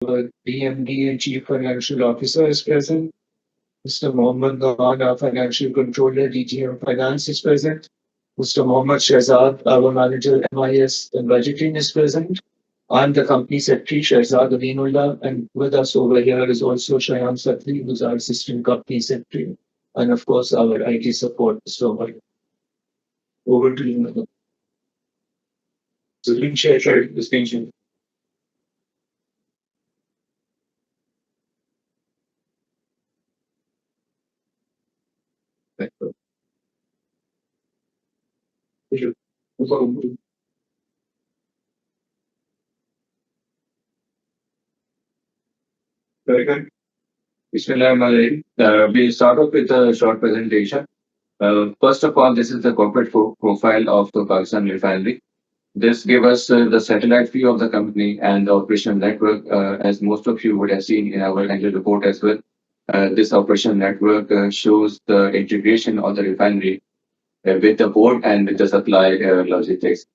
our DMD and Chief Financial Officer is present. Mr. Mohammed Ghan, our Financial Controller, DGM Finance is present. Mr. Mohammed Shahzad, our Manager, MIS and Budgeting is present. I'm the Company Secretary, Shahzad Aminullah, and with us over here is also Shayan Satri, who's our Assistant Company Secretary, and of course our IT support, Mr. Omar. Over to you, Madam. Screen share, the screen share. Thank you. Very good. Bismillahirrahmanirrahim. We'll start off with a short presentation. First of all, this is the corporate profile of the Pakistan Refinery. This gives us the satellite view of the company and the operational network, as most of you would have seen in our annual report as well. This operational network shows the integration of the refinery with the port and with the supply logistics.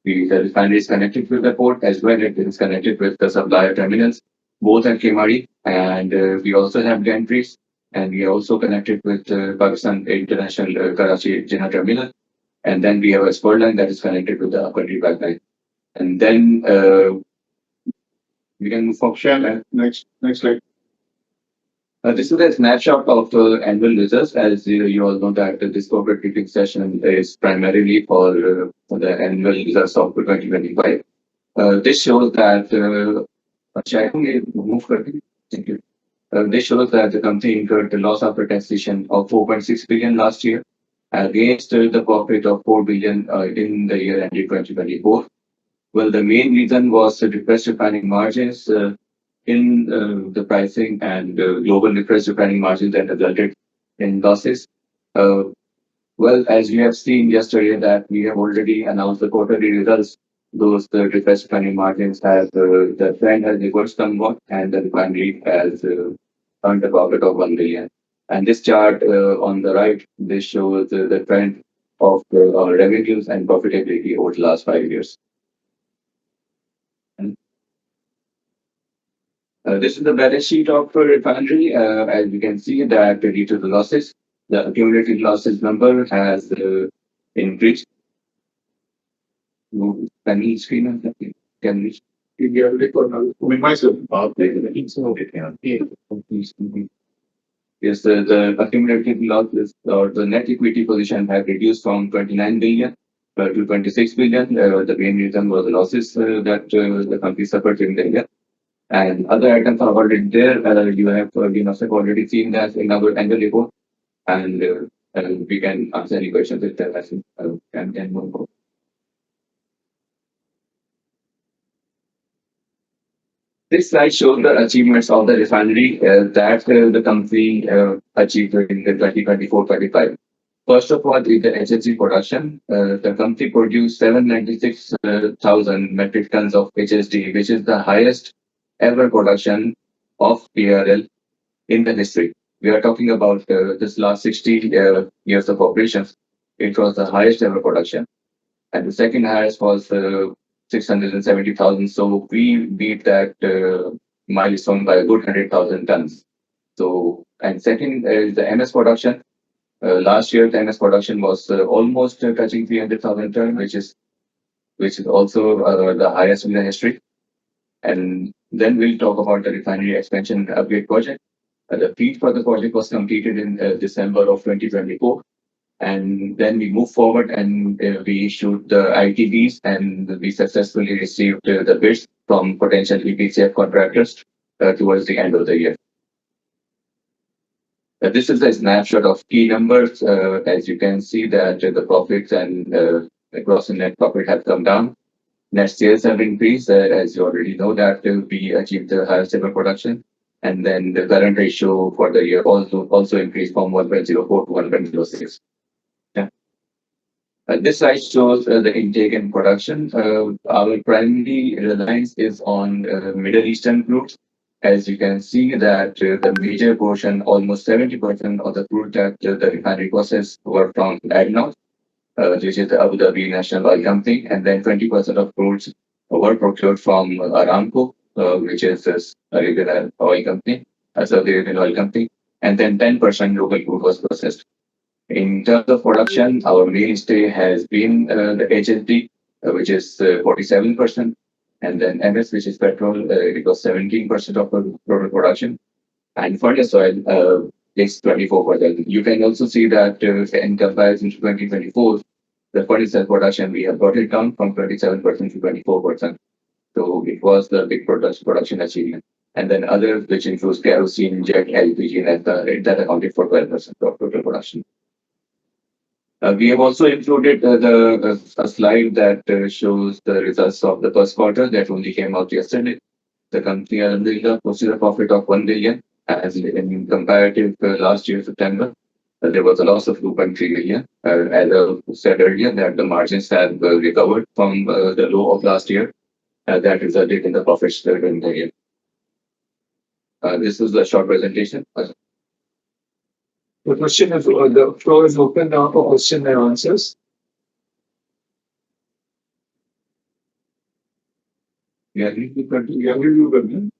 The refinery is connected with the port as well. It is connected with the supplier terminals, both at Kemari, and we also have gantries, and we are also connected with Pakistan International Karachi Jinnah Terminal. And then we have a spur line that is connected with the upcountry pipeline. And then we can move forward. Next slide. This is a snapshot of the annual results. As you all know that this corporate briefing session is primarily for the annual results of 2025. This shows that Thank you. This shows that the company incurred a loss after taxation of 4.6 billion last year against the profit of 4 billion in the year ended 2024. Well, the main reason was the depressed refining margins in the pricing and global depressed refining margins that resulted in losses. Well, as you have seen yesterday that we have already announced the quarterly results, those the depressed refining margins have the trend has reversed somewhat and the refinery has earned a profit of 1 billion. And this chart on the right, this shows the trend of our revenues and profitability over the last 5 years. This is the balance sheet of refinery. As you can see that due to the losses, the accumulated losses number has increased. Can we screen on that? Can we? Yes, the accumulated losses or the net equity position have reduced from 29 billion to 26 billion. The main reason was the losses that the company suffered in the year. And other items are already there. You have already seen that in our annual report. And we can answer any questions if there can move on. This slide shows the achievements of the refinery that the company achieved in the 2024-25. First of all, in the HSG production, the company produced 796,000 metric tons of HSD, which is the highest ever production of PRL in the history. We are talking about this last 60 years of operations. It was the highest ever production. And the second highest was 670,000. So we beat that milestone by a good 100,000 tons. So, and second is the MS production. Last year, the MS production was almost touching 300,000 tons, which is also the highest in the history. And then we'll talk about the refinery expansion upgrade project. The FEED for the project was completed in December of 2024. And then we moved forward and we issued the ITBs and we successfully received the bids from potential EPCF contractors towards the end of the year. This is a snapshot of key numbers. As you can see that the profits and the gross and net profit have come down. Net sales have increased, as you already know that we achieved the highest ever production. And then the current ratio for the year also increased from 1.04 to 1.06. Yeah. This slide shows the intake and production. Our primary reliance is on Middle Eastern crudes. As you can see that the major portion, almost 70% of the crude that the refinery process were from ADNOC, which is the Abu Dhabi National Oil Company, and then 20% of crudes were procured from Aramco, which is this Arabian oil company, Saudi Arabian oil company, and then 10% local crude was processed. In terms of production, our mainstay has been the HSD, which is 47%, and then MS, which is petrol, it was 17% of the total production, and furnace oil is 24%. You can also see that in comparison to 2024, the furnace oil production, we have got it down from 27% to 24%. So it was the big production achievement. And then others, which includes kerosene, jet, LPG, and that accounted for 12% of total production. We have also included a slide that shows the results of the first quarter that only came out yesterday. The company Alhamdulillah posted a profit of 1 billion, as in comparative last year, September. There was a loss of 2.3 billion. As I said earlier, that the margins have recovered from the low of last year. That resulted in the profits during the year. This is a short presentation. The question is, the floor is open now for question and answers. Yeah, you can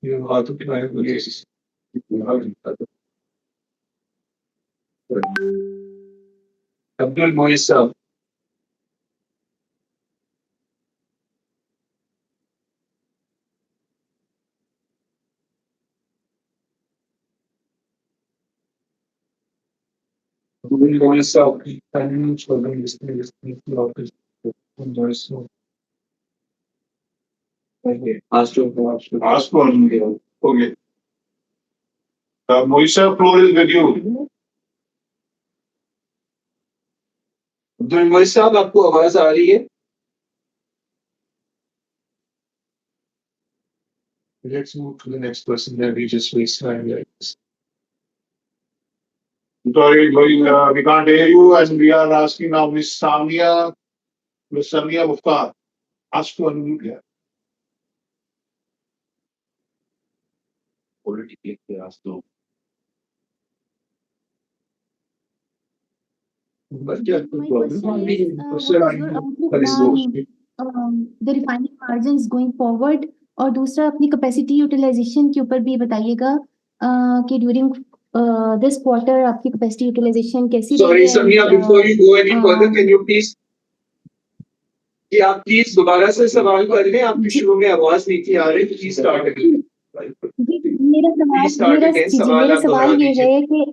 You know how to try it. Yes. Abdul Moisa. Abdul Moisa. Ask one. Okay. Moisa, floor is with you. Abdul Moiz sahab आपको आवाज आ रही है? Let's move to the next person. Then we just waste time like this. Sorry, we can't hear you, and we are asking now Miss Samia Mukhtar. Ask to unmute here. already clicked the ask to. But yeah, My question is, what is your outlook on the refining margins going forward? और दूसरा अपनी capacity utilisation के ऊपर भी बताइएगा कि during this quarter आपकी capacity utilisation कैसी रही sorry, है? Samia, before you go any further, can you please कि आप प्लीज दोबारा से सवाल कर लें, आपकी शुरू में आवाज नहीं थी आ रही, प्लीज स्टार्ट अगेन. मेरा सवाल ये है कि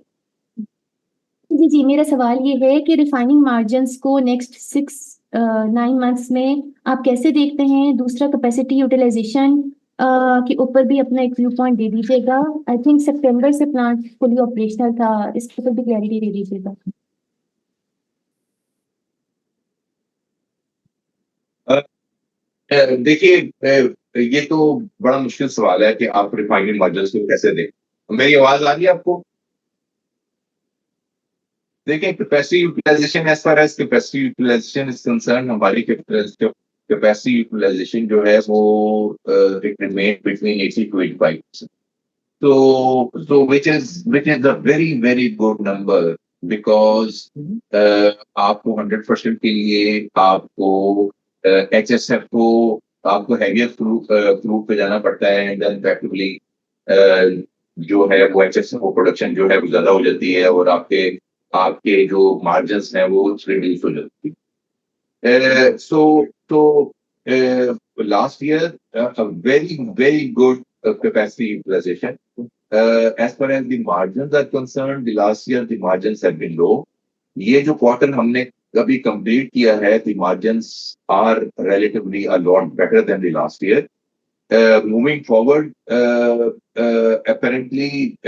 जी मेरा सवाल ये है कि रिफाइनिंग मार्जिन्स को नेक्स्ट 6-9 मंथ्स में आप कैसे देखते हैं? दूसरा कैपेसिटी यूटिलाइजेशन के ऊपर भी अपना एक व्यू पॉइंट दे दीजिएगा. आई थिंक सितंबर से प्लांट फुली ऑपरेशनल था, इसके ऊपर भी क्लैरिटी दे दीजिएगा. देखिए, ये तो बड़ा मुश्किल सवाल है कि आप रिफाइनिंग मार्जिन्स को कैसे दें. मेरी आवाज आ रही है आपको? देखिए, capacity utilization, as far as capacity utilization is concern, हमारी कैपेसिटी यूटिलाइजेशन जो है वो it remain between 80 to 85%. So which is a very good number because आपको 100% के लिए आपको HSF को आपको हैवियर क्रूड पे जाना पड़ता है, एंड देन इफेक्टिवली जो है वो HSF को प्रोडक्शन जो है वो ज्यादा हो जाती है और आपके जो मार्जिन्स हैं वो रिड्यूस हो जाती है. So last year a very good capacity utilization. As far as the margins are concerned, the last year the margins have been low. ये जो क्वार्टर हमने अभी कंप्लीट किया है, the margins are relatively a lot better than the last year. Moving forward, apparently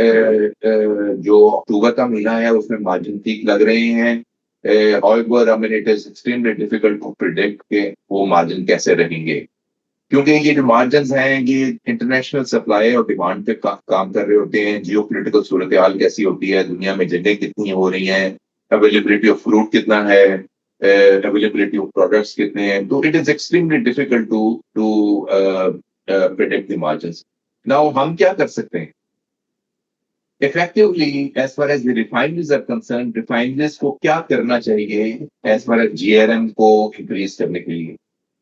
जो अक्टूबर का महीना है उसमें मार्जिन ठीक लग रहे हैं. However, I mean, it is extremely difficult to predict कि वो मार्जिन कैसे रहेंगे, क्योंकि ये जो मार्जिन्स हैं ये इंटरनेशनल सप्लाई और डिमांड पे काम कर रहे होते हैं. जियोपॉलिटिकल सूरत हाल कैसी होती है, दुनिया में जंगें कितनी हो रही हैं, अवेलेबिलिटी ऑफ फ्रूट कितना है, अवेलेबिलिटी ऑफ प्रोडक्ट्स कितने हैं. तो it is extremely difficult to predict the margins. Now हम क्या कर सकते हैं? Effectively, as far as the refineries are concerned, refineries को क्या करना चाहिए as far as GRM को increase करने के लिए?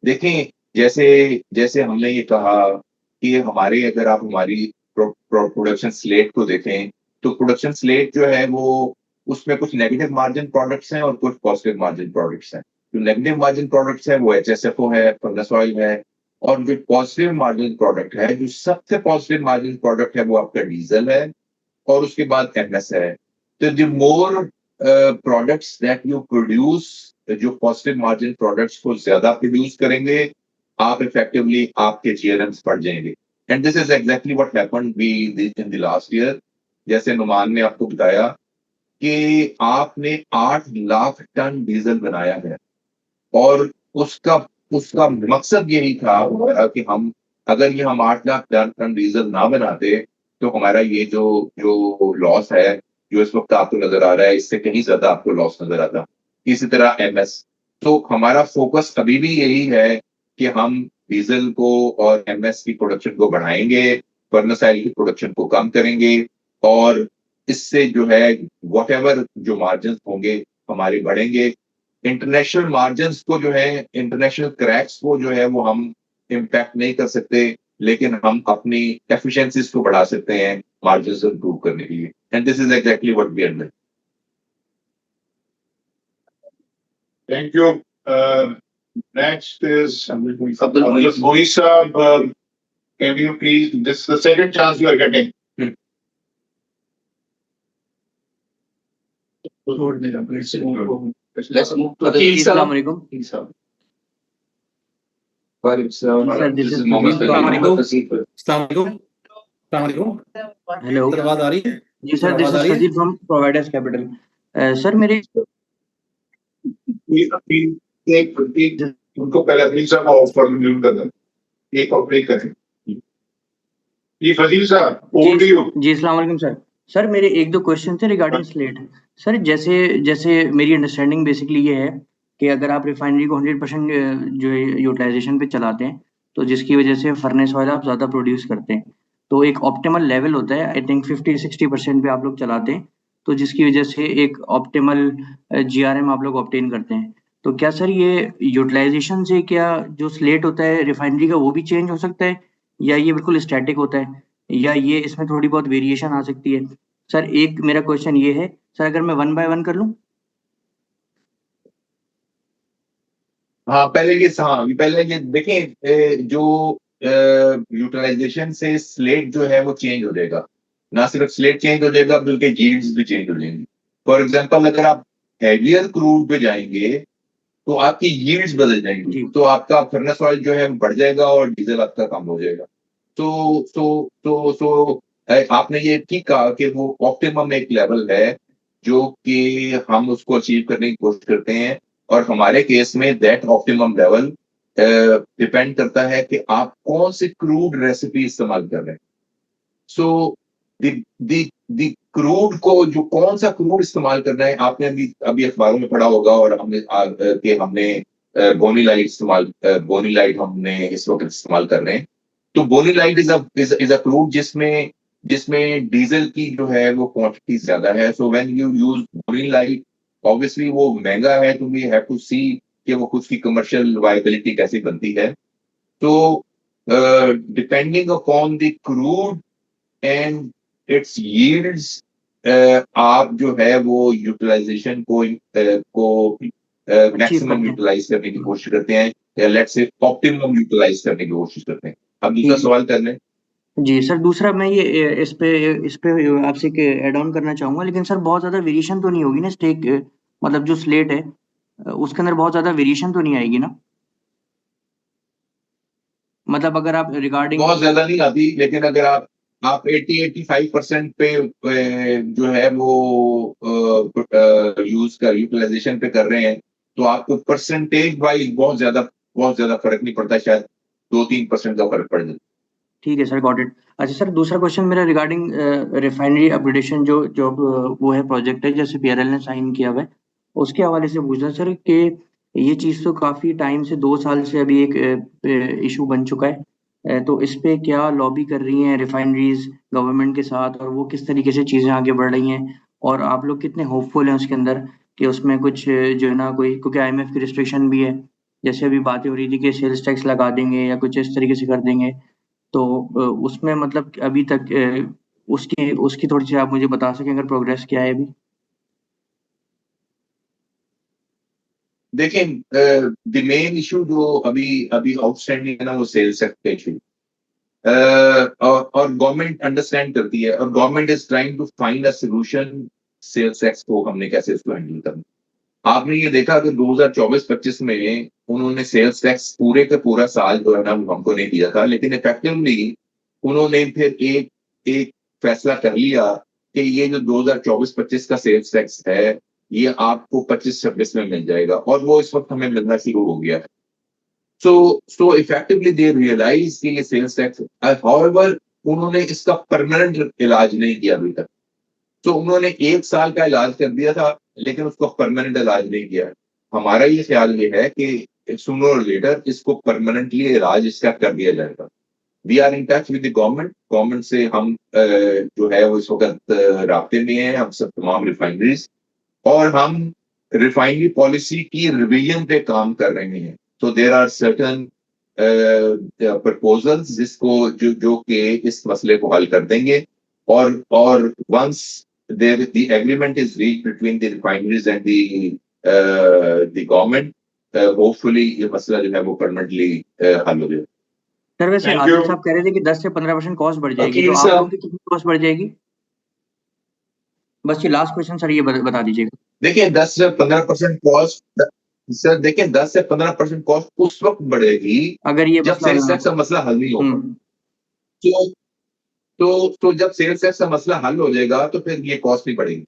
देखें, जैसे जैसे हमने ये कहा कि हमारे अगर आप हमारी प्रोडक्शन स्लेट को देखें तो प्रोडक्शन स्लेट जो है वो उसमें कुछ नेगेटिव मार्जिन प्रोडक्ट्स हैं और कुछ पॉजिटिव मार्जिन प्रोडक्ट्स हैं। जो नेगेटिव मार्जिन प्रोडक्ट्स हैं वो HSFO है, फर्नेस ऑयल है, और जो पॉजिटिव मार्जिन प्रोडक्ट है, जो सबसे पॉजिटिव मार्जिन प्रोडक्ट है वो आपका डीजल है और उसके बाद MS है। तो the more products that you produce, जो पॉजिटिव मार्जिन प्रोडक्ट्स को ज्यादा प्रोड्यूस करेंगे, आप इफेक्टिवली आपके GRMs बढ़ जाएंगे। And this is exactly what happened we in the last year. जैसे नुमान ने आपको बताया कि आपने 8 लाख टन डीजल बनाया है और उसका उसका मकसद यही था कि हम अगर ये हम 8 लाख टन डीजल ना बनाते तो हमारा ये जो जो लॉस है जो इस वक्त आपको नजर आ रहा है, इससे कहीं ज्यादा आपको लॉस नजर आता। इसी तरह MS। तो हमारा फोकस अभी भी यही है कि हम डीजल को और MS की प्रोडक्शन को बढ़ाएंगे, फर्नेस ऑयल की प्रोडक्शन को कम करेंगे, और इससे जो है वॉट जो मार्जिन होंगे हमारे बढ़ेंगे। इंटरनेशनल मार्जिन्स को जो है, इंटरनेशनल क्रैक्स को जो है वो हम इम्पैक्ट नहीं कर सकते, लेकिन हम अपनी एफिशिएंसीज को बढ़ा सकते हैं मार्जिन्स इंप्रूव करने के लिए। And this is exactly what we are doing. Thank you. Next is Abdul Moisa. Can you please, this is the second chance you are getting. Let's move to the Assalamu alaikum. Sir, this is Mohammed Fazil. Fazil. Hello. जी sir, this is Fazil from providers capital. Sir मेरे एक उनको पहले अपनी साहब offer mute कर दें, एक और ब्रेक करें। ये फजील साहब ओवर टू यू। जी अस्सलाम वालेकुम सर। सर मेरे एक दो क्वेश्चन थे रिगार्डिंग स्लेट। सर जैसे जैसे मेरी अंडरस्टैंडिंग बेसिकली ये है कि अगर आप रिफाइनरी को 100% जो है यूटिलाइजेशन पे चलाते हैं तो जिसकी वजह से फर्नेस ऑयल आप ज़्यादा प्रोड्यूस करते हैं, तो एक ऑप्टिमल लेवल होता है, आई थिंक 50-60% पे आप लोग चलाते हैं, तो जिसकी वजह से एक ऑप्टिमल GRM आप लोग ऑब्टेन करते हैं। तो क्या सर ये यूटिलाइजेशन से क्या जो स्लेट होता है रिफाइनरी का वो भी चेंज हो सकता है, या ये बिल्कुल स्टैटिक होता है, या ये इसमें थोड़ी बहुत वेरिएशन आ सकती है? सर एक मेरा क्वेश्चन ये है सर, अगर मैं 1 बाय 1 कर लूं। हाँ पहले ये देखें, जो यूटिलाइजेशन से स्लेट जो है वो चेंज हो जाएगा। ना सिर्फ स्लेट चेंज हो जाएगा बल्कि यील्ड्स भी चेंज हो जाएंगी। फॉर एग्जांपल अगर आप हेवियर क्रूड पे जाएंगे तो आपकी यील्ड्स बदल जाएंगी, तो आपका फर्नेस ऑयल जो है बढ़ जाएगा और डीजल आपका कम हो जाएगा। तो आपने ये ठीक कहा कि वो ऑप्टिमम एक लेवल है जो कि हम उसको अचीव करने की कोशिश करते हैं, और हमारे केस में दैट ऑप्टिमम लेवल डिपेंड करता है कि आप कौन सी क्रूड रेसिपी इस्तेमाल कर रहे हैं। सो द क्रूड को, जो कौन सा क्रूड इस्तेमाल करना है, आपने अभी अखबारों में पढ़ा होगा, और हमने बोनी लाइट हमने इस वक्त इस्तेमाल कर रहे हैं। तो Bonny light is a crude जिसमें डीजल की जो है वो क्वांटिटी ज्यादा है। So when you use Bonny light, obviously वो महंगा है, तो वी हैव टू सी कि वो खुद की कमर्शियल वायबिलिटी कैसी बनती है। तो depending upon the crude and it's yields, आप जो है वो यूटिलाइजेशन को मैक्सिमम यूटिलाइज करने की कोशिश करते हैं, या लेट्स से ऑप्टिमम यूटिलाइज करने की कोशिश करते हैं। अब दूसरा सवाल कर लें। जी सर, दूसरा मैं ये इस पे आपसे ऐड ऑन करना चाहूंगा, लेकिन सर बहुत ज्यादा वेरिएशन तो नहीं होगी ना स्टेक, मतलब जो स्लेट है उसके अंदर बहुत ज्यादा वेरिएशन तो नहीं आएगी ना? मतलब अगर आप रिगार्डिंग बहुत ज्यादा नहीं आती, लेकिन अगर आप 80-85% पे जो है वो यूटिलाइजेशन पे कर रहे हैं, तो आपको परसेंटेज वाइज बहुत ज्यादा फर्क नहीं पड़ता, शायद 2-3% का फर्क पड़ जाता है। ठीक है सर, गॉट इट। अच्छा सर, दूसरा क्वेश्चन मेरा रिगार्डिंग रिफाइनरी अपग्रेडेशन जो वो है प्रोजेक्ट है जैसे PRL ने साइन किया हुआ है, उसके हवाले से पूछना सर कि ये चीज़ तो काफ़ी टाइम से 2 साल से अभी एक इशू बन चुका है, तो इस पे क्या लॉबी कर रही हैं रिफाइनरीज गवर्नमेंट के साथ, और वो किस तरीके से चीज़ें आगे बढ़ रही हैं, और आप लोग कितने होपफुल हैं उसके अंदर कि उसमें कुछ जो है ना कोई, क्योंकि IMF की रिस्ट्रिक्शन भी है, जैसे अभी बातें हो रही थी कि सेल्स टैक्स लगा देंगे या कुछ इस तरीके से कर देंगे, तो उसमें मतलब अभी तक उसकी उसकी थोड़ी सी आप मुझे बता सकें अगर प्रोग्रेस क्या है अभी? देखिए, द मेन इशू जो अभी अभी आउटस्टैंडिंग है ना, वो सेल्स टैक्स का इशू। और गवर्नमेंट अंडरस्टैंड करती है, और government is trying to find a solution. Sales tax को हमने कैसे इसको हैंडल करना। आपने ये देखा कि 2024-25 में उन्होंने सेल्स टैक्स पूरे का पूरा साल जो है ना वो हमको नहीं दिया था, लेकिन इफेक्टिवली उन्होंने फिर एक एक फैसला कर लिया कि ये जो 2024-25 का सेल्स टैक्स है, ये आपको 25-26 में मिल जाएगा, और वो इस वक्त हमें मिलना शुरू हो गया है। So effectively they realize कि ये सेल्स टैक्स, however उन्होंने इसका परमानेंट इलाज नहीं किया अभी तक। तो उन्होंने 1 साल का इलाज कर दिया था, लेकिन उसको परमानेंट इलाज नहीं किया। हमारा ये ख्याल ये है कि सूनर और लेटर इसको परमानेंटली इलाज इसका कर दिया जाएगा। We are in touch with the government. Government से हम जो है वो इस वक्त राब्ते में हैं, हम सब तमाम रिफाइनरीज, और हम रिफाइनरी पॉलिसी की रिवीजन पे काम कर रहे हैं। तो देर आर सर्टन प्रपोजल्स जिसको जो कि इस मसले को हल कर देंगे, और once there the agreement is reach between the refineries and the government, hopefully ये मसला जो है वो परमानेंटली हल हो जाए। सर वैसे Thank आदिल you. साहब कह रहे थे कि 10 से 15% कॉस्ट बढ़ जाएगी, वकील तो आप साहब। लोगों की कितनी कॉस्ट बढ़ जाएगी? बस ये लास्ट क्वेश्चन सर, ये बता दीजिएगा। देखिए 10 से 15% कॉस्ट, सर देखिए 10 से 15% कॉस्ट उस वक्त बढ़ेगी अगर ये जब मसला सेल्स हल टैक्स का मसला हल नहीं होगा। हम्म, तो तो जब सेल्स टैक्स का मसला हल हो जाएगा तो फिर ये कॉस्ट नहीं बढ़ेगी।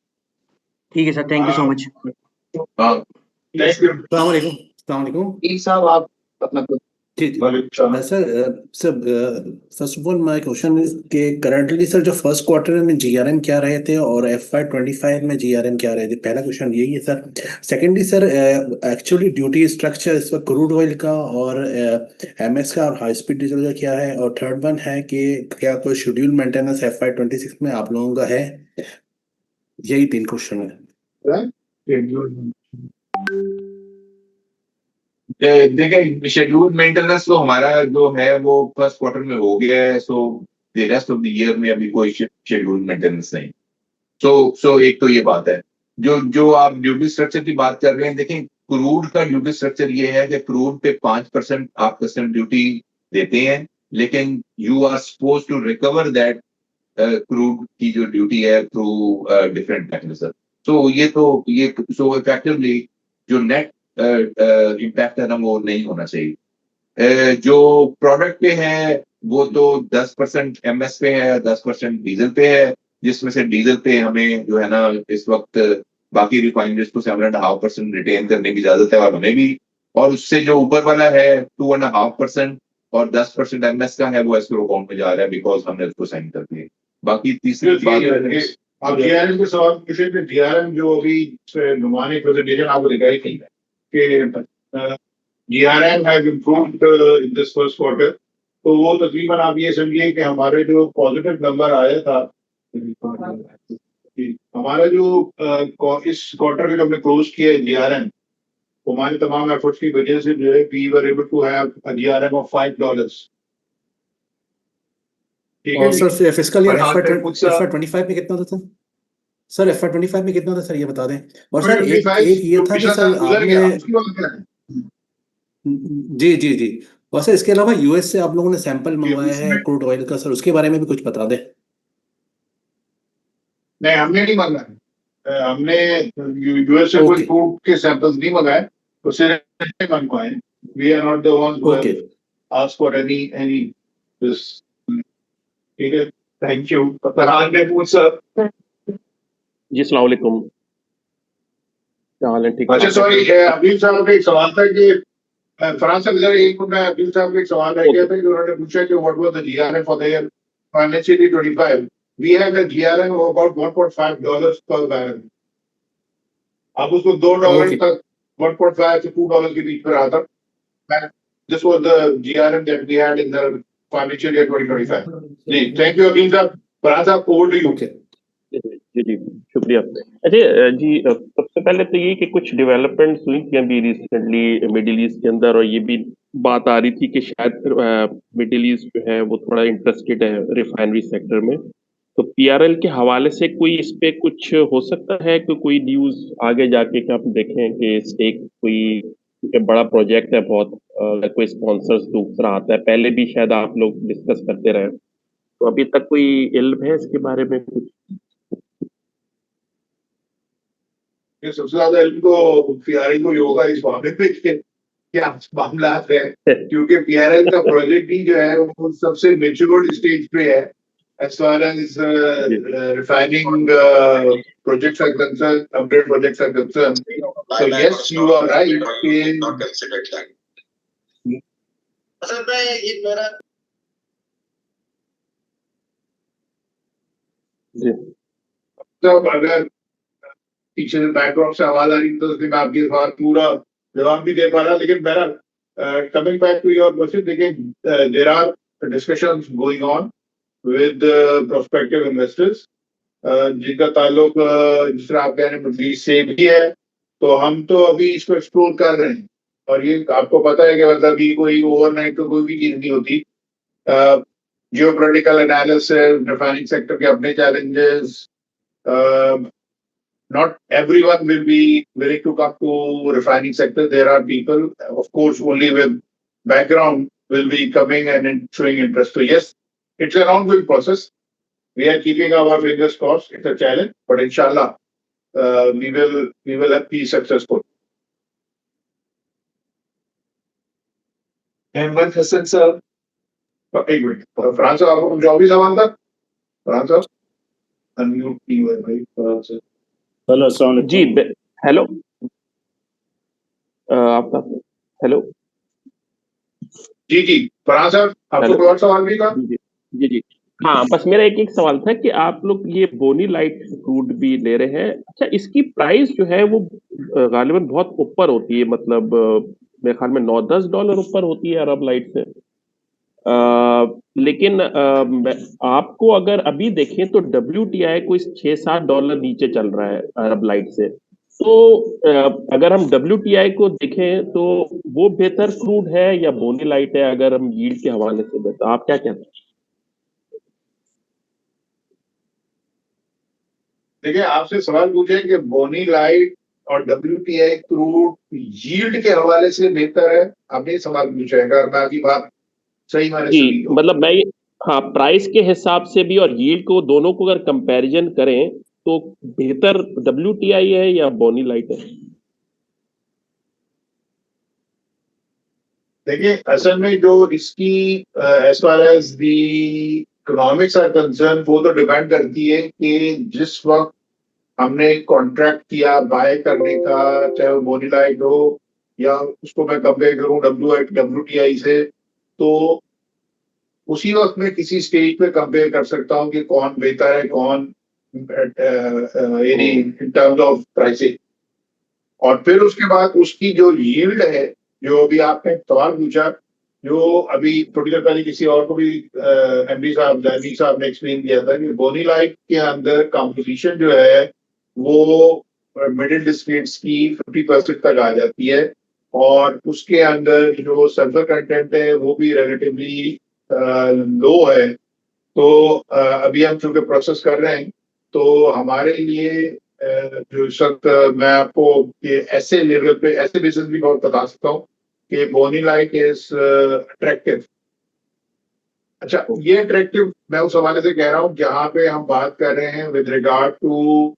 ठीक है sir, thank you so much. हाँ, Thank you. अस्सलाम वालेकुम। अस्सलाम वालेकुम। वकील साहब आप अपना जी जी Welcome. Sir first of all my question is कि करंटली सर जो फर्स्ट क्वार्टर में जीआरएम क्या रहे थे और FY25 में जीआरएम क्या रहे थे, पहला क्वेश्चन यही है sir. Secondly sir actually duty structure इस वक्त क्रूड ऑयल का और एमएक्स का और हाई स्पीड डीजल का क्या है, और थर्ड वन है कि क्या कोई शेड्यूल मेंटेनेंस FY26 में आप लोगों का है। यही 3 क्वेश्चन है। देखिए शेड्यूल मेंटेनेंस तो हमारा जो है वो फर्स्ट क्वार्टर में हो गया है। So the rest of the year में अभी कोई शेड्यूल मेंटेनेंस नहीं। सो एक तो ये बात है। जो आप ड्यूटी स्ट्रक्चर की बात कर रहे हैं, देखें क्रूड का ड्यूटी स्ट्रक्चर ये है कि क्रूड पे 5% आप कस्टम ड्यूटी देते हैं, लेकिन you are suppose to recover that crude की जो ड्यूटी है थ्रू डिफरेंट मैकेनिज्म। तो ये सो इफेक्टिवली जो नेट इम्पैक्ट है ना वो नहीं होना चाहिए। जो प्रोडक्ट पे है वो तो 10% एमएस पे है, 10% डीजल पे है, जिसमें से डीजल पे हमें जो है ना इस वक्त बाकी रिफाइनरीज को 7.5% रिटेन करने की इजाजत है, और हमें भी। और उससे जो ऊपर वाला है 2.5% और 10% एमएस का है, वो एस्क्रो अकाउंट में जा रहा है बिकॉज हमने उसको साइन कर दिए। बाकी तीसरी बात अब DRM के सवाल पूछे कि DRM जो अभी नुमानी प्रेजेंटेशन आपको दिखाई थी कि DRM has improved in this first quarter, तो वो तकरीबन आप ये समझिए कि हमारे जो पॉजिटिव नंबर आया था, हमारा जो इस क्वार्टर में हमने क्लोज किया है DRM, हमारे तमाम एफर्ट्स की वजह से जो है we were able to have a DRM of $5। ठीक है और सर फिस्कल ईयर हाँ, फिर कुछ FY25 में कितना था सर? FY25 में कितना था सर, ये बता दें। और सर एक 25 एक ये था कि पिछला सर साल गुजर गया, आपने उसकी बात क्या है? जी जी जी, और सर इसके अलावा यूएस से आप लोगों ने सैंपल मंगवाया है उसमें क्रूड ऑयल का, सर उसके बारे में भी कुछ बता दें। नहीं, हमने नहीं मंगाया। हमने यूएस से कोई ओके क्रूड के सैंपल्स नहीं मंगाए, तो सिर्फ मंगवाए। We are not the ones who okay have asked for any this. ठीक है, थैंक यू। फरहान महमूद साहब। जी अस्सलाम वालेकुम। क्या हाल है? ठीक अच्छा सॉरी, अब्दुल साहब का एक सवाल था कि फरहान साहब इधर एक मिनट में, अब्दुल साहब का एक सवाल रह गया था कि उन्होंने पूछा कि what was the GRM for the year financial 25। We have the GRM of about $1.5 per barrel. अब उसको $2 ओके तक 1.5 से $2 के बीच में रहा था। This was the GRM that we had in the financial year 2025। जी थैंक यू अब्दुल साहब। फरहान साहब ओवर टू यू। ओके जी जी शुक्रिया। अच्छा जी, सबसे पहले तो ये कि कुछ डेवलपमेंट्स हुई थी अभी रिसेंटली मिडिल ईस्ट के अंदर, और ये भी बात आ रही थी कि शायद मिडिल ईस्ट जो है वो थोड़ा इंटरेस्टेड है रिफाइनरी सेक्टर में। तो पीआरएल के हवाले से कोई इस पे कुछ हो सकता है कि कोई न्यूज आगे जाके कि आप देखें कि स्टेक कोई, क्योंकि बड़ा प्रोजेक्ट है बहुत, अगर कोई स्पॉन्सर्स दूसरा आता है, पहले भी शायद आप लोग डिस्कस करते रहे, तो अभी तक कोई इल्म है इसके बारे में कुछ? ये सबसे ज्यादा इनको पीआरएल को होगा इस मामले में कि क्या मामला है, क्योंकि पीआरएल का प्रोजेक्ट ही जो है वो सबसे मेच्योर्ड स्टेज पे है as far as refining projects are concerned, upgrade projects are concerned. So yes, you are right. जी तब अगर पीछे से बैकड्रॉप से आवाज आ रही तो उसमें मैं आपके सवाल पूरा जवाब भी दे पा रहा, लेकिन बहरहाल coming back to your question, देखिए there are discussions going on with prospective investors जिनका ताल्लुक जिस तरह आप कह रहे हैं मिडल ईस्ट से भी है, तो हम तो अभी इसको एक्सप्लोर कर रहे हैं। और ये आपको पता है कि मतलब ये कोई ओवरनाइट तो कोई भी चीज नहीं होती। जियोपॉलिटिकल एनालिसिस, रिफाइनिंग सेक्टर के अपने challenges, not everyone will be willing to come to refining sector. There are people, of course, only with background will be coming and showing interest. So yes, it's an ongoing process. We are keeping our fingers crossed. It's a challenge, but inshallah, we will be successful. Ahmed Hassan sir. एक minute, Farhan साहब आपको कुछ और भी सवाल था? फरहान साहब unmute की हुआ है भाई फरहान साहब। हेलो अस्सलाम वालेकुम। जी हेलो, आपका हेलो जी फरहान साहब आपको हेलो कोई और सवाल भी था? जी हाँ, बस मेरा एक सवाल था कि आप लोग ये बोनी लाइट क्रूड भी ले रहे हैं। अच्छा, इसकी प्राइस जो है वो गालिबन बहुत ऊपर होती है, मतलब मेरे ख्याल में $9-10 ऊपर होती है अरब लाइट से। लेकिन आपको अगर अभी देखें तो WTI को इस $6-7 नीचे चल रहा है अरब लाइट से। तो अगर हम WTI को देखें तो वो बेहतर क्रूड है या बोनी लाइट है, अगर हम यील्ड के हवाले से देखें, आप क्या कहते हैं? देखिए, आपसे सवाल पूछे कि बोनी लाइट और WTI क्रूड यील्ड के हवाले से बेहतर है, आपने ये सवाल पूछा है, अगर मैं आपकी बात सही मैंने जी सुनी हो। मतलब मैं हाँ, प्राइस के हिसाब से भी और यील्ड को दोनों को अगर कंपैरिजन करें तो बेहतर WTI है या बोनी लाइट है? देखिए, असल में जो इसकी as far as the economics are concern, वो तो डिपेंड करती है कि जिस वक्त हमने कॉन्ट्रैक्ट किया बाय करने का, चाहे वो बोनी लाइट हो या उसको मैं कंपेयर करूं WTI से, तो उसी वक्त मैं किसी स्टेज पे कंपेयर कर सकता हूं कि कौन बेहतर है, कौन यानी इन टर्म्स ऑफ प्राइसिंग। और फिर उसके बाद उसकी जो यील्ड है, जो अभी आपने सवाल पूछा, जो अभी थोड़ी देर पहले किसी और को भी MD साहब जैनी साहब ने एक्सप्लेन किया था कि बोनी लाइट के अंदर कंपोजिशन जो है वो मिडिल डिस्टिलेट्स की 50% तक आ जाती है, और उसके अंदर जो सल्फर कंटेंट है वो भी रिलेटिवली लो है। तो अभी हम चूंकि प्रोसेस कर रहे हैं, तो हमारे लिए जो इस वक्त मैं आपको ये ऐसे लेवल पे ऐसे बेसिस भी बहुत बता सकता हूँ कि बोनी लाइट इज अट्रैक्टिव। अच्छा, ये अट्रैक्टिव मैं उस हवाले से कह रहा हूँ जहां पे हम बात कर रहे हैं with regard to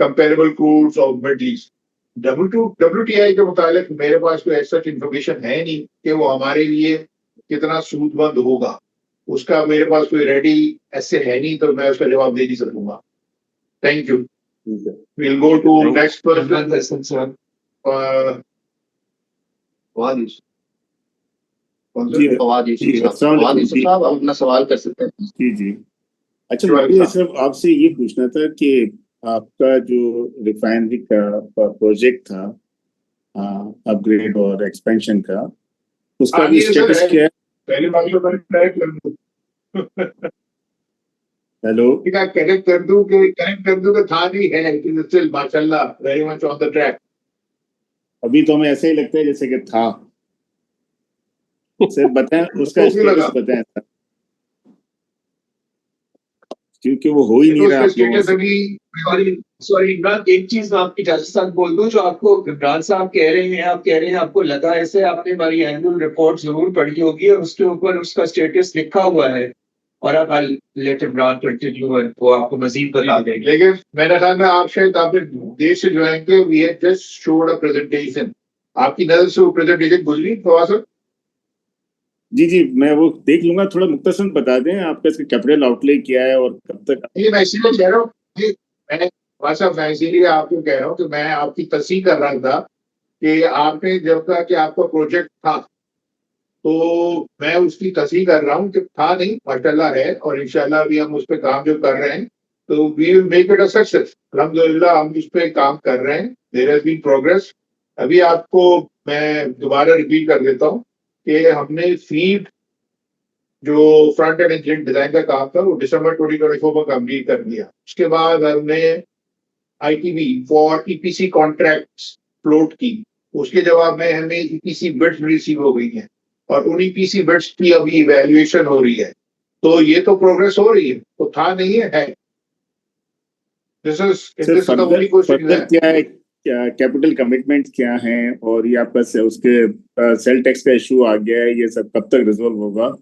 comparable crudes of Middle East. WTI के मुताबिक मेरे पास कोई ऐसा इंफॉर्मेशन है नहीं कि वो हमारे लिए कितना सूदमंद होगा, उसका मेरे पास कोई रेडी ऐसे है नहीं, तो मैं उसका जवाब दे नहीं सकूंगा। Thank you. Will go to next person. साहब अपना सवाल कर सकते हैं। जी अच्छा, मुझे सिर्फ आपसे ये पूछना था कि आपका जो रिफाइनरी का प्रोजेक्ट था अपग्रेड और एक्सपेंशन का, उसका भी स्टेटस क्या है? पहले बात तो मैंने ट्राई कर दी। हेलो, कनेक्ट कर दूं कि था नहीं है, इट इज स्टिल माशाल्लाह very much on the track. अभी तो हमें ऐसे ही लगता है जैसे कि था। सर बताएं उसका तो क्यों लगा? स्टेटस बताएं सर, क्योंकि वो हो ही ये नहीं तो रहा उसका आप लोगों स्टेटस से। अभी सॉरी इमरान, एक चीज मैं आपकी इजाजत के साथ बोल दूं, जो आपको इमरान साहब कह रहे हैं, आप कह रहे हैं आपको लगा ऐसे, आपने हमारी एनुअल रिपोर्ट जरूर पढ़ी होगी और उसके ऊपर उसका स्टेटस लिखा हुआ है, और अब लेट इमरान कंटिन्यू, वो आपको मजीद बता देंगे। लेकिन मेरे ख्याल में आप शायद आपने देश से ज्वाइन किया, we have just showed a presentation. आपकी नजर से वो प्रेजेंटेशन गुजरी थोड़ा सा? जी जी, मैं वो देख लूंगा। थोड़ा मुख्तसर बता दें आपका इसका कैपिटल आउटले क्या है और कब तक। ये मैं इसीलिए कह रहा हूँ कि मैं इसीलिए आपको कह रहा हूँ कि मैं आपकी तस्दीक कर रहा था कि आपने जब कहा कि आपका प्रोजेक्ट था, तो मैं उसकी तस्दीक कर रहा हूँ कि था नहीं, माशाल्लाह है, और इंशाल्लाह भी हम उस पर काम जो कर रहे हैं तो we will make it a success. अल्हम्दुलिल्लाह हम उस पर काम कर रहे हैं, देयर हैज बीन प्रोग्रेस। अभी आपको मैं दोबारा रिपीट कर देता हूँ कि हमने फीड जो फ्रंट एंड इंजीनियरिंग डिजाइन का काम था वो दिसंबर 2024 में कंप्लीट कर दिया। उसके बाद हमने ITB for EPC contracts float की। उसके जवाब में हमें ईपीसी बिड्स रिसीव हो गई हैं और उन ईपीसी बिड्स की अभी इवैल्यूएशन हो रही है। तो ये तो प्रोग्रेस हो रही है, तो था नहीं है। This sir is the further only question further है। क्या है, क्या कैपिटल कमिटमेंट क्या है, और ये आपका उसके सेल टैक्स का इशू आ गया है, ये सब कब तक रिजोल्व होगा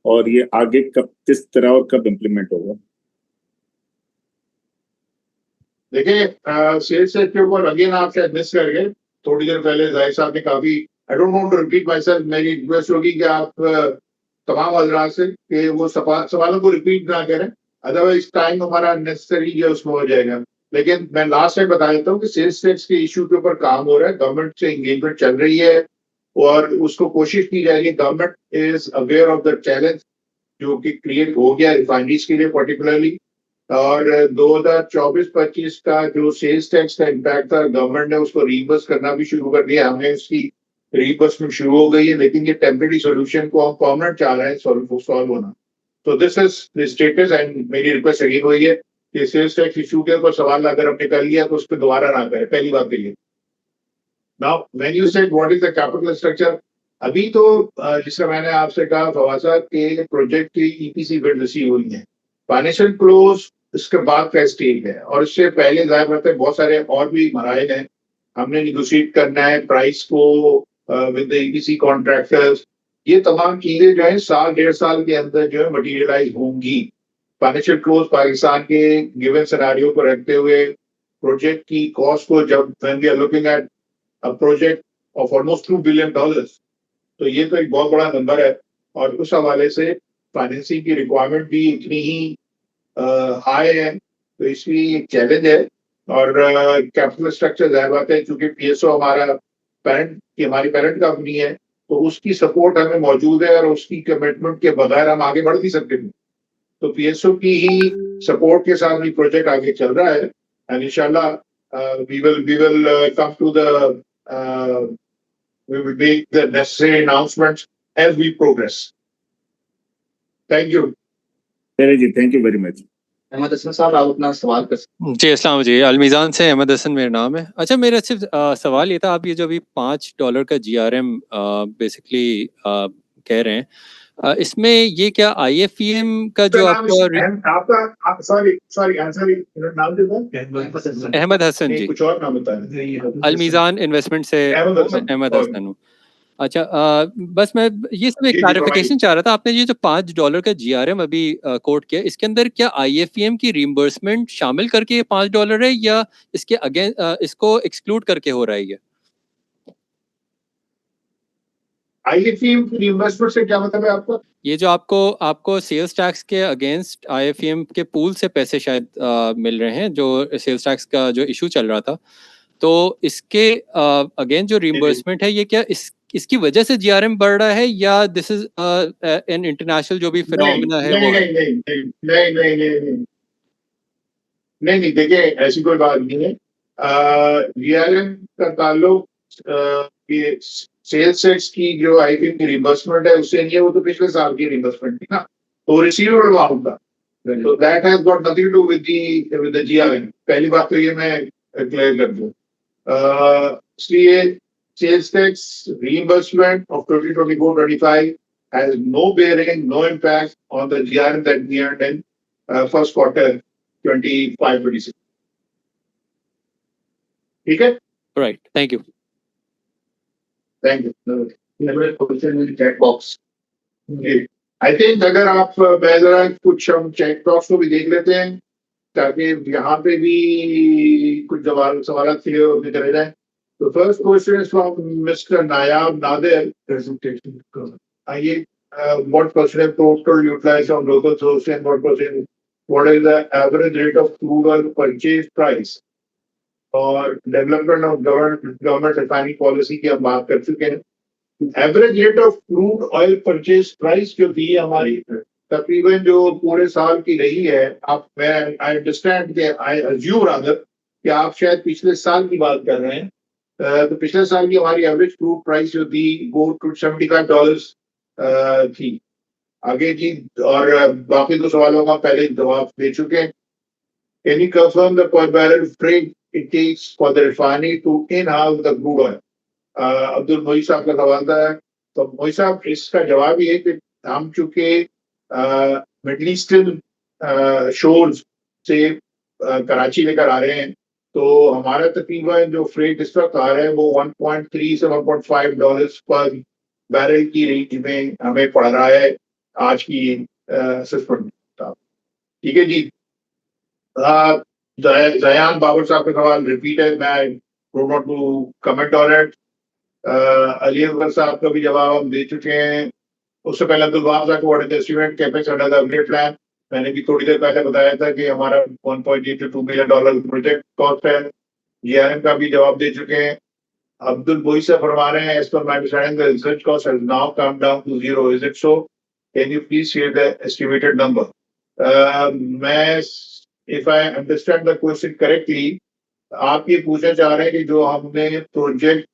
और ये आगे कब, किस तरह और कब इम्प्लीमेंट होगा? देखिए सेल्स सेट के ऊपर अगेन आप शायद मिस कर गए थोड़ी देर पहले। जाहिर साहब ने काफी, I don't want to repeat myself, मेरी रिक्वेस्ट होगी कि आप तमाम हजरात से कि वो सवालों को रिपीट ना करें, अदरवाइज टाइम हमारा नेसेसरी जो उसमें हो जाएगा। लेकिन मैं लास्ट टाइम बता देता हूँ कि सेल्स टैक्स के इशू के ऊपर काम हो रहा है, गवर्नमेंट से एंगेजमेंट चल रही है और उसको कोशिश की जाएगी। Government is aware of the challenge जो कि क्रिएट हो गया रिफाइनरीज के लिए पर्टिकुलरली, और 2024-25 का जो सेल्स टैक्स का इम्पैक्ट था गवर्नमेंट ने उसको रीइंबर्स करना भी शुरू कर दिया। हमें उसकी रीइंबर्समेंट शुरू हो गई है, लेकिन ये टेम्परेरी सॉल्यूशन को हम परमानेंट चाह रहे हैं सॉल्व होना। तो this is the status and मेरी रिक्वेस्ट अगेन हुई है कि सेल्स टैक्स इशू के ऊपर सवाल अगर हमने कर लिया तो उस पर दोबारा ना करें, पहली बात तो ये। Now when you said what is the capital structure, अभी तो जिसका मैंने आपसे कहा फवासा के प्रोजेक्ट की ईपीसी बिड रिसीव हुई है, फाइनेंशियल क्लोज इसके बाद का स्टेज है, और इससे पहले जाहिर बात है बहुत सारे और भी मराइल हैं। हमने निगोशिएट करना है प्राइस को विद द ईपीसी कॉन्ट्रैक्टर्स। ये तमाम चीजें जो है साल डेढ़ साल के अंदर जो है मटीरियलाइज होंगी। फाइनेंशियल क्लोज पाकिस्तान के गिवन सिनेरियो को रखते हुए प्रोजेक्ट की कॉस्ट को, जब when we are looking at a project of almost $2 billion, तो ये तो एक बहुत बड़ा नंबर है, और उस हवाले से फाइनेंसिंग की रिक्वायरमेंट भी इतनी ही हाई है, तो इसलिए एक चैलेंज है। और कैपिटल स्ट्रक्चर जाहिर बात है, चूंकि पीएसओ हमारी पेरेंट कंपनी है, तो उसकी सपोर्ट हमें मौजूद है और उसकी कमिटमेंट के बगैर हम आगे बढ़ नहीं सकते। तो पीएसओ की ही सपोर्ट के साथ भी प्रोजेक्ट आगे चल रहा है, एंड इंशाल्लाह we will come to the we will make the necessary announcements as we progress. Thank you. चलिए जी, thank you very much. Ahmed Hasan Sahab, आप अपना सवाल कर सकते जी अस्सलाम जी, अलमीज़ान से अहमद हसन मेरा नाम है। अच्छा, मेरा सिर्फ सवाल ये था, आप ये जो अभी $5 का GRM बेसिकली कह रहे हैं, इसमें ये क्या IFEM का जो आपका सॉरी आंसर नाम दे दो। अहमद हसन नहीं, जी, कुछ और नाम बताया। अलमीज़ान इन्वेस्टमेंट से अहमद हूँ, मैं हसन, अहमद sorry। हसन हूँ। अच्छा, बस मैं ये सब एक जी, क्लैरिफिकेशन चाह रहा था। आपने ये जो $5 का GRM अभी कोट किया, इसके अंदर क्या IFEM की रिइंबर्समेंट शामिल करके ये $5 है, या इसके इसको एक्सक्लूड करके हो रहा है ये? IFEM रिइंबर्समेंट से क्या मतलब है आपका? ये जो आपको सेल्स टैक्स के अगेंस्ट IFEM के पूल से पैसे शायद मिल रहे हैं, जो सेल्स टैक्स का जो इशू चल रहा था, तो इसके अगेन जो रिइंबर्समेंट है, ये क्या इसकी वजह से GRM बढ़ रहा है, या दिस इज एन इंटरनेशनल जो भी नहीं फिनोमिना है नहीं वो है? नहीं नहीं नहीं नहीं नहीं नहीं नहीं नहीं, देखिए ऐसी कोई बात नहीं है। जीआरएम का ताल्लुक ये सेल्स टैक्स की जो आईपीएम की रिइंबर्समेंट है उससे नहीं है, वो तो पिछले साल की रिइंबर्समेंट थी ना। तो रिसीवेबल अमाउंट था, तो that has got nothing to with the GRM। पहली बात तो ये मैं क्लियर कर दूं। इसलिए sales tax reimbursement of 2024-25 has no bearing, no impact on the GRM that we earned in first quarter 25-26. ठीक है? Right, thank you. Thank you. Question in chat box. I think अगर आप मैं जरा कुछ हम चैट बॉक्स को भी देख लेते हैं ताकि यहाँ पे भी कुछ सवाल क्लियर होते चले जाए। तो first question is from mister Nayab Nadir presentation. आइए, what percent total utilization of local source and what is the average rate of crude oil purchase price और development of government refining policy की हम बात कर चुके हैं। Average rate of crude oil purchase price जो थी हमारी तकरीबन जो पूरे साल की रही है, आप मैं आई अंडरस्टैंड के आई अज्यूम रादर कि आप शायद पिछले साल की बात कर रहे हैं। तो पिछले साल की हमारी एवरेज क्रूड प्राइस जो थी वो $75 थी। आगे जी, और बाकी दो सवालों का पहले जवाब दे चुके हैं। Can you confirm the per barrel freight it takes for the refinery to in-house the crude oil? Abdul मोई साहब का सवाल था। तो मोई साहब, इसका जवाब ये है कि हम चूंकि मिडल ईस्टर्न शोर्स से कराची लेकर आ रहे हैं, तो हमारा तकरीबन जो फ्रेट इस वक्त आ रहा है वो $1.3 से $1.5 पर बैरल की रेंज में हमें पड़ रहा है आज की असेसमेंट। ठीक है जी। जयान बाबर साहब का सवाल रिपीट है, मैं don't want to comment on it. Ali Akbar साहब का भी जवाब हम दे चुके हैं। उससे पहले अब्दुल वहाब साहब को what is the estimate capex under the upgrade plan, मैंने भी थोड़ी देर पहले बताया था कि हमारा $1.8 to $2 million प्रोजेक्ट कॉस्ट है। GRM का भी जवाब दे चुके हैं। अब्दुल बोई से फरमा रहे हैं, as per my understanding the research cost has now come down to 0, is it so? Can you please share the estimated number? मैं if I understand the question correctly, आप ये पूछना चाह रहे हैं कि जो हमने प्रोजेक्ट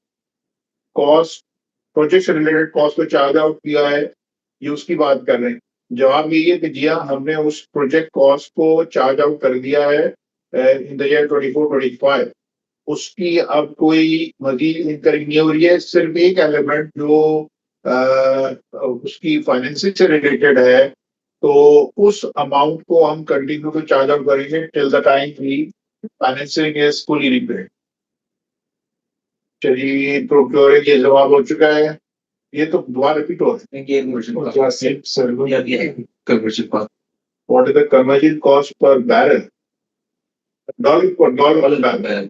से रिलेटेड कॉस्ट को चार्ज आउट किया है, ये उसकी बात कर रहे हैं। जवाब ये है कि जी हाँ, हमने उस प्रोजेक्ट कॉस्ट को चार्ज आउट कर दिया है इन द ईयर 24-25। उसकी अब कोई मजीद इनकरिंग नहीं हो रही है। सिर्फ एक एलिमेंट जो उसकी फाइनेंसिंग से रिलेटेड है, तो उस अमाउंट को हम कंटिन्यू टू चार्ज आउट करेंगे till the time we financing is fully repaid. चलिए, प्रोक्योरिंग ये जवाब हो चुका है। ये तो दोबारा रिपीट हो रहा है। What is the conversion cost per barrel? Dollar पर बैरल।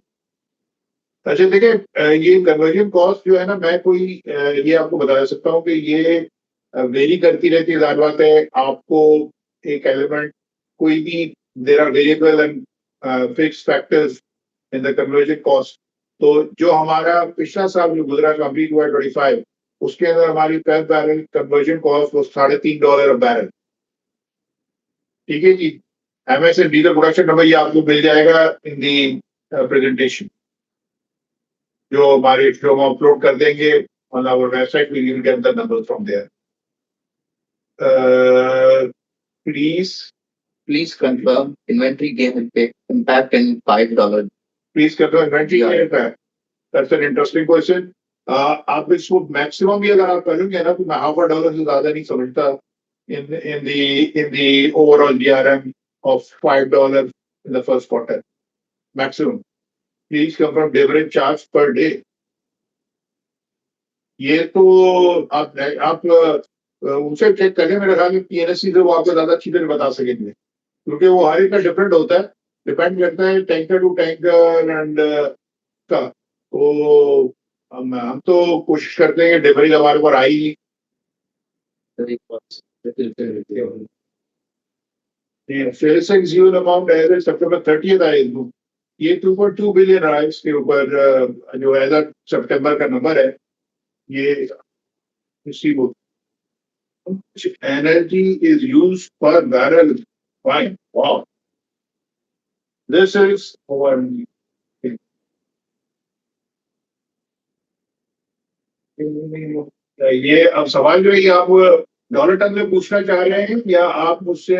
अच्छा देखिए, ये कन्वर्जन कॉस्ट जो है ना, मैं कोई ये आपको बता सकता हूँ कि ये वेरी करती रहती है। ज़ाहिर बात है, आपको एक एलिमेंट कोई भी there are variable and fixed factors in the conversion cost. तो जो हमारा पिछला साल जो गुजरा कंप्लीट हुआ 25, उसके अंदर हमारी पर बैरल कन्वर्जन कॉस्ट वो $3.5 बैरल। ठीक है जी। MS and diesel production number ये आपको मिल जाएगा इन दी प्रेजेंटेशन, जो हमारे जो हम अपलोड कर देंगे on our website. We will get the numbers from there. Please confirm inventory gain impact in $5. Please confirm inventory gain impact. That's an interesting question. आप इसको मैक्सिमम भी अगर आप करेंगे ना, तो मैं $0.5 से ज्यादा नहीं समझता in the overall GRM of $5 in the first quarter maximum. Please confirm delivery charge per day. ये तो आप उनसे चेक करें। मेरे ख्याल में PNSC से वो आपको ज्यादा अच्छी तरह बता सकेंगे, क्योंकि वो हर एक का डिफरेंट होता है, डिपेंड करता है टैंकर टू टैंकर एंड का। तो हम तो कोशिश करते हैं कि डिलीवरी हमारे पर आई। सेल्स एक्सक्यूट अमाउंट एज सितंबर 30th आए, ये 2.2 बिलियन रहा है। इसके ऊपर जो एज सितंबर का नंबर है, ये receive energy is used per barrel. Fine. Wow. This is one. ये अब सवाल जो है, आप डॉलर टर्म में पूछना चाह रहे हैं या आप मुझसे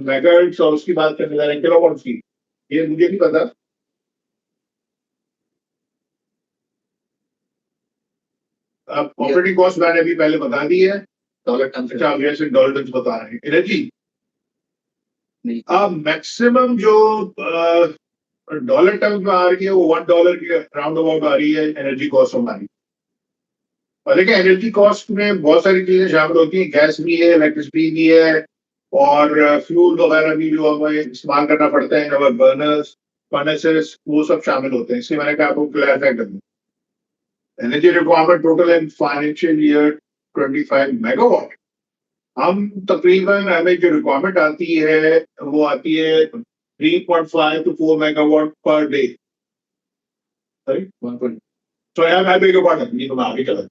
मेगाहर्ट्ज और उसकी बात करने जा रहे हैं, किलोवाट की? ये मुझे नहीं पता। आप ऑपरेटिंग कॉस्ट मैंने अभी पहले बता दी है। डॉलर टर्म से अच्छा, अभी ऐसे डॉलर टर्म्स बता रहे हैं। एनर्जी नहीं, अब मैक्सिमम जो डॉलर टर्म्स में आ रही है वो $1 के राउंड अबाउट आ रही है एनर्जी कॉस्ट हमारी। और लेकिन एनर्जी कॉस्ट में बहुत सारी चीजें शामिल होती हैं, गैस भी है, इलेक्ट्रिसिटी भी है, और फ्यूल वगैरह भी जो हमें इस्तेमाल करना पड़ता है, हमारे बर्नर्स, फर्नेसेस, वो सब शामिल होते हैं। इसलिए मैंने कहा आपको क्लैरिफाई कर दूं। Energy requirement total in financial year 25 megawatt. हम तकरीबन हमें जो रिक्वायरमेंट आती है वो आती है 3.5 to 4 megawatt per day. Sorry? 1. So यार मैं बेग पार्ट नहीं तो मैं आगे चला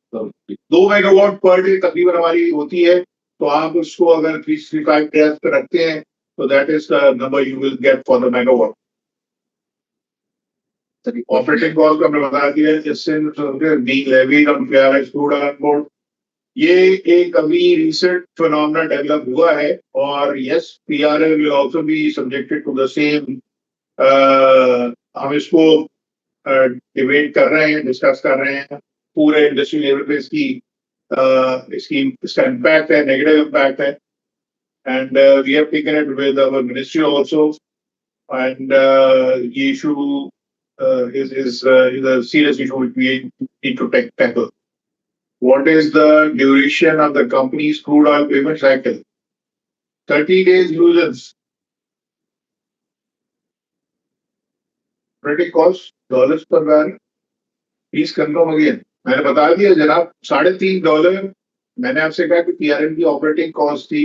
2 मेगावाट पर डे तकरीबन हमारी होती है। तो आप उसको अगर 365 डेज पे रखते हैं तो that is the number you will get for the megawatt. Operating cost हमने बता दिया है, जिससे being levied on PRS crude oil board. ये एक अभी रिसेंट फिनोमेना डेवलप हुआ है, और yes PRL will also be subjected to the same. हम इसको डिबेट कर रहे हैं, डिस्कस कर रहे हैं पूरे इंडस्ट्री लेवल पे। इसका इम्पैक्ट है, नेगेटिव इम्पैक्ट है, and we have taken it with our ministry also, and ये issue is a serious issue which we need to tackle. What is the duration of the company's crude oil payment cycle? 30 days users. Operating cost dollars per barrel. Please confirm again. मैंने बता दिया जनाब, $3.5 मैंने आपसे कहा कि PRM की operating cost थी।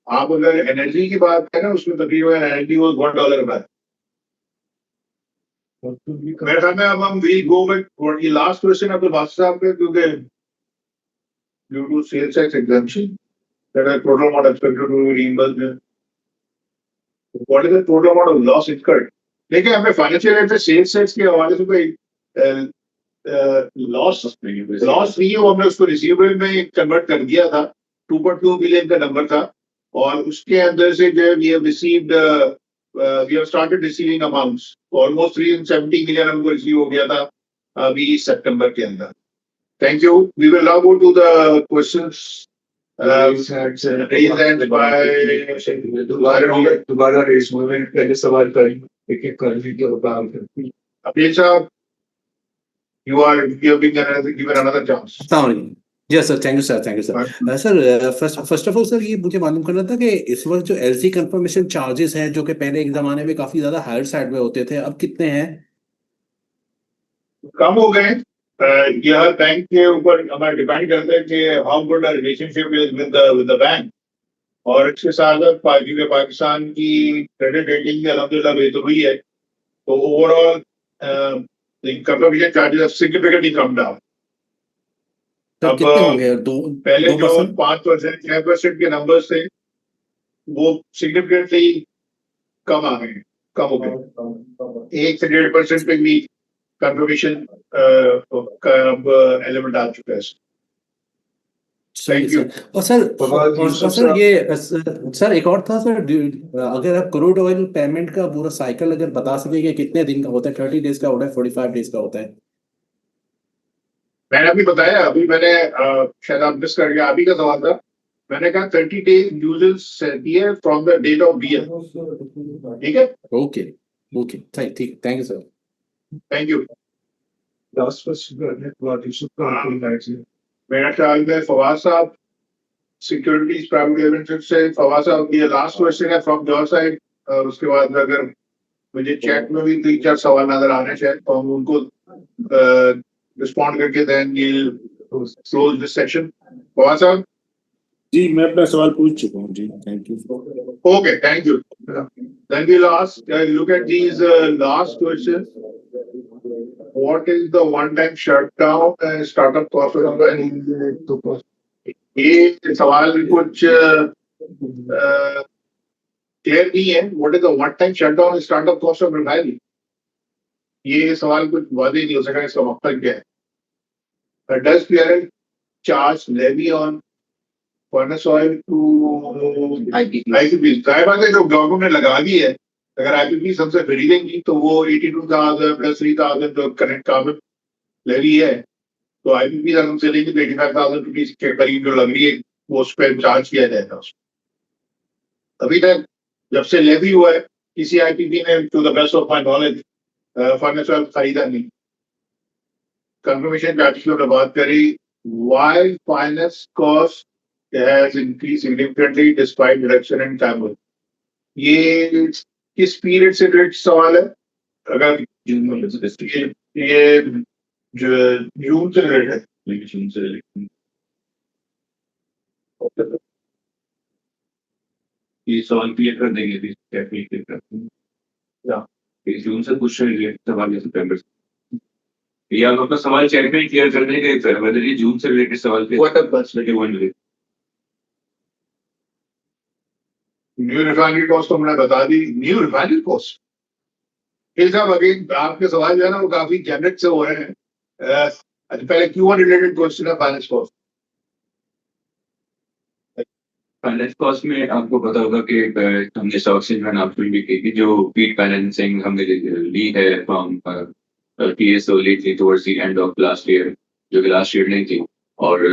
आप अगर एनर्जी की बात करें उसमें तकरीबन एनर्जी वो $1 का है। मेरे ख्याल में अब हम वी गो विद ये लास्ट क्वेश्चन अब बादशाह साहब के, क्योंकि due to sales tax exemption that our total amount expected to be reimbursed. What is the total amount of loss incurred? देखिए, हमें फाइनेंशियल ईयर से सेल्स टैक्स के हवाले से कोई लॉस नहीं है, वो हमने उसको रिसीवेबल में कन्वर्ट कर दिया था। 2.2 बिलियन का नंबर था, और उसके अंदर से जो we have received we have started receiving amounts. Almost 370 million हमको रिसीव हो गया था अभी सितंबर के अंदर। Thank you. We will now go to the questions raised by दोबारा रेस में पहले सवाल करें, एक-एक करने के बाद Abdul साहब, you are given another chance. Yes sir, thank you sir, thank you sir. Sir first of all sir ये मुझे मालूम करना था कि इस वक्त जो LC कंफर्मेशन चार्जेस हैं, जो कि पहले एक जमाने में काफी ज्यादा हायर साइड में होते थे, अब कितने हैं? कम हो गए। यह बैंक के ऊपर हमारा डिपेंड करता है कि how good our relationship is with the bank, और इसके साथ साथ पाकिस्तान की क्रेडिट रेटिंग भी अल्हम्दुलिल्लाह बेहतर हुई है, तो overall confirmation charges have significantly come down. अब कितने होंगे? पहले जो 2%? 5%, 6% के नंबर्स थे वो सिग्निफिकेंटली कम आ गए, कम हो गए। 1 से 1.5% पे भी कंफर्मेशन का एलिमेंट आ चुका है। सही सर। और सर ये सर एक और था सर, अगर आप क्रूड ऑयल पेमेंट का पूरा साइकिल अगर बता सके कि कितने दिन का होता है, 30 डेज का होता है, 45 डेज का होता है? मैंने अभी बताया, अभी मैंने शायद आप मिस कर गया, अभी का सवाल था। मैंने कहा 30 डेज यूजर्स दिए from the date of DL. ठीक है, ओके ओके, ठीक, thank you sir. Thank you. Last question मेरा ख्याल में फवाद साहब सिक्योरिटीज प्राइवेट लिमिटेड से, फवाद साहब ये लास्ट क्वेश्चन है फ्रॉम योर साइड। उसके बाद अगर मुझे चैट में भी 3-4 सवाल नजर आ रहे हैं शायद, तो हम उनको रिस्पॉन्ड करके then will close this section. Fawad Sahab ji, मैं अपना सवाल पूछ चुका हूँ जी, thank you. Okay, thank you. Then we'll ask, look at these last questions. What is the one-time shutdown and startup cost of the ये सवाल कुछ क्लियर नहीं है। What is the one-time shutdown and startup cost of refinery? ये सवाल कुछ वादे नहीं हो सका, इसका मकसद क्या है? Does PRL charge levy on furnace oil to IPP. IPP, जाहिर बात है जो गवर्नमेंट ने लगा दी है, अगर आईपीपी सबसे खरीदेंगी तो वो 82,000 प्लस 3,000 जो करंट कार्बन लेवी है, तो आईपीपी अगर हम चलेंगे तो 85,000 रुपीज के करीब जो लग रही है वो उस पर चार्ज किया जाएगा। अभी तक जब से लेवी हुआ है किसी आईपीपी ने, to the best of my knowledge, furnace oil खरीदा नहीं। कंफर्मेशन आर्टिकल में बात करी, why finance cost has increase significantly despite reduction in time. ये किस पीरियड से रिलेटेड सवाल है? अगर ये जो जून से रिलेटेड है, जून से रिलेटेड ये सवाल क्लियर कर देंगे, क्या क्लियर करते हैं या इस जून से कुछ रिलेटेड सवाल या सितंबर से, या हम अपना सवाल चैट में क्लियर कर देंगे सर, whether ये जून से रिलेटेड सवाल पे what up new refinery cost तो मैंने बता दी। न्यू रिफाइनरी कॉस्ट फिर साहब अगेन आपके सवाल जो है ना वो काफी जनरल से हो रहे हैं। पहले Q1 रिलेटेड क्वेश्चन है फाइनेंस कॉस्ट। फाइनेंस कॉस्ट में आपको पता होगा कि हमने स्टॉक एक्सचेंज में अनाउंसमेंट भी की थी, जो फीड फाइनेंसिंग हमने ली है from TSO lately towards the end of last year, जो कि लास्ट ईयर नहीं थी, और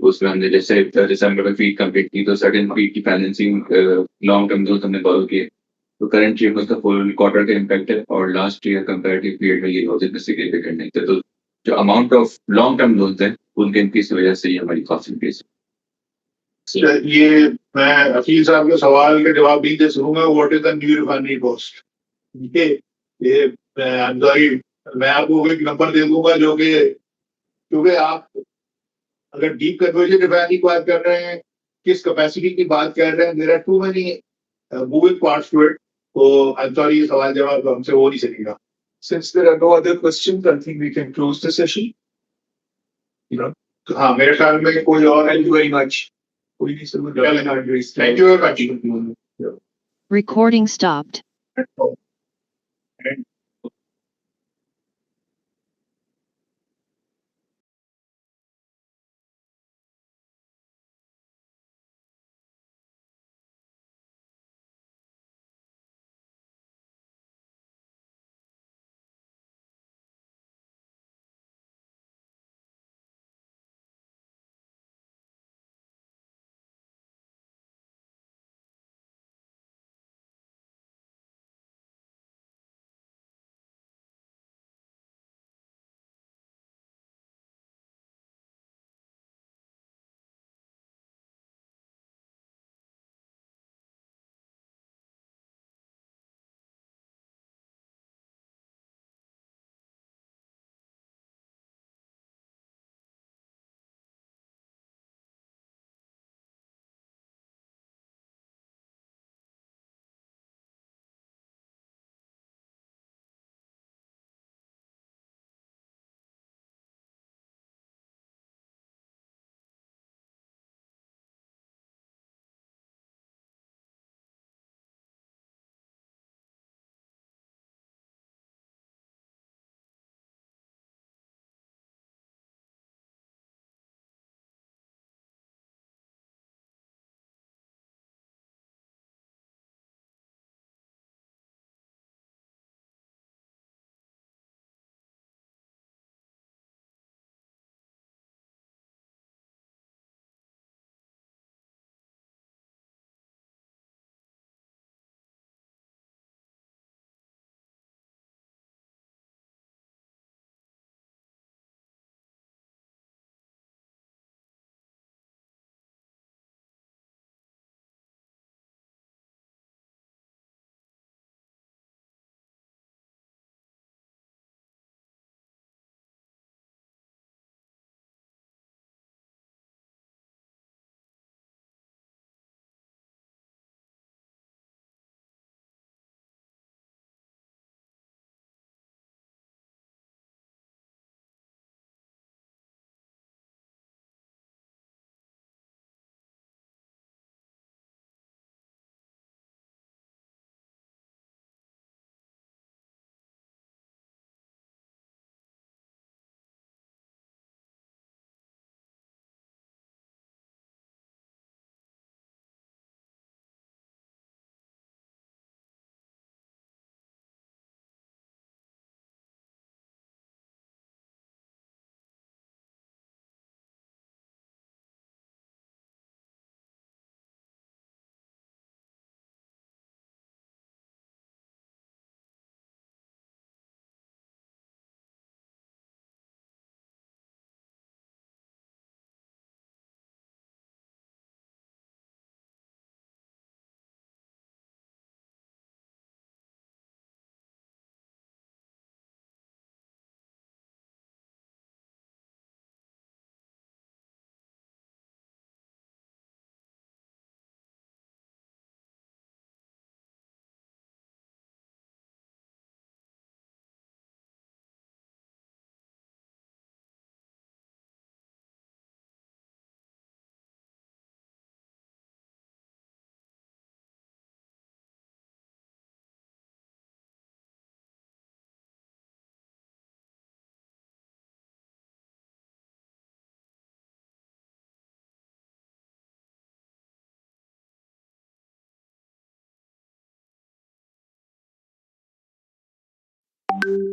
उसमें हमने जैसे दिसंबर में फीड कंप्लीट की तो सर्टेन फीड की फाइनेंसिंग लॉन्ग टर्म जो हमने कॉल किए, तो करंट ईयर में उसका फुल क्वार्टर का इम्पैक्ट है, और लास्ट ईयर कंपैरेटिव पीरियड में ये बहुत इतना सिग्निफिकेंट नहीं था। तो जो amount of long term loans हैं उनके इंक्रीज की वजह से ये हमारी कॉस्ट इंक्रीज। ये मैं अकील साहब के सवाल के जवाब नहीं दे सकूंगा, what is the new refinery cost. ये मैं सॉरी, मैं आपको एक नंबर दे दूंगा जो कि, क्योंकि आप अगर डीप कन्वर्जन रिफाइनरी की बात कर रहे हैं, किस कैपेसिटी की बात कर रहे हैं, there are too many moving parts to it, तो आई एम सॉरी ये सवाल जवाब हमसे हो नहीं सकेगा। Since there are no other questions, I think we can close the session. हाँ, मेरे ख्याल में कोई और Thank you very much. कोई नहीं sir, thank you very much. Recording stopped. है।